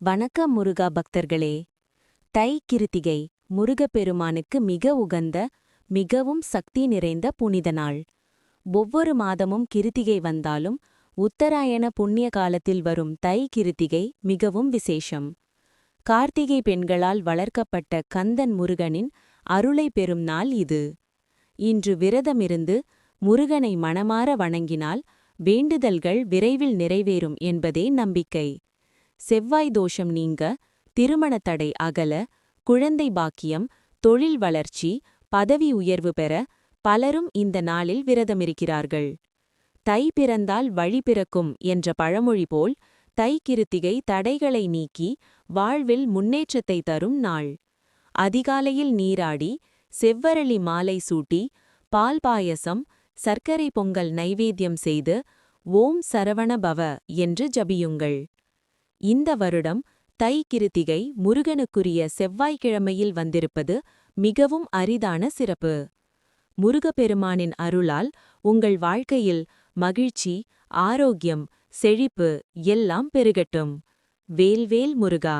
வணக்கம் முருகா பக்தர்களே. தை கிருத்திகை முருகப்பெருமானுக்கு மிக உகந்த, மிகவும் சக்தி நிறைந்த புனித நாள். ஒவ்வொரு மாதமும் கிருத்திகை வந்தாலும் உத்தராயண புண்ணிய காலத்தில் வரும் தை கிருத்திகை மிகவும் விசேஷம். கார்த்திகை பெண்களால் வளர்க்கப்பட்ட கந்தன் முருகனின் அருளை பெறும் நாள் இது. இன்று விரதமிருந்து முருகனை மனமார வணங்கினால் வேண்டுதல்கள் விரைவில் நிறைவேறும் என்பதே நம்பிக்கை. செவ்வாய் தோஷம் நீங்க, திருமணத் தடை அகல, குழந்தை பாக்கியம், தொழில் வளர்ச்சி, பதவி உயர்வு பெற பலரும் இந்த நாளில் விரதமிருக்கிறார்கள். தை பிறந்தால் வழி பிறக்கும் என்ற பழமொழி போல் தை கிருத்திகை தடைகளை நீக்கி வாழ்வில் முன்னேற்றத்தை தரும் நாள். அதிகாலையில் நீராடி, செவ்வரளி மாலை சூட்டி, பால் பாயசம், சர்க்கரை பொங்கல் நைவேத்தியம் செய்து ஓம் சரவண பவ என்று ஜபியுங்கள். இந்த வருடம் தை கிருத்திகை முருகனுக்குரிய செவ்வாய்க்கிழமையில் வந்திருப்பது மிகவும் அரிதான சிறப்பு. முருகப்பெருமானின் அருளால் உங்கள் வாழ்க்கையில் மகிழ்ச்சி, ஆரோக்கியம், செழிப்பு எல்லாம் பெருகட்டும். வேல்வேல் முருகா.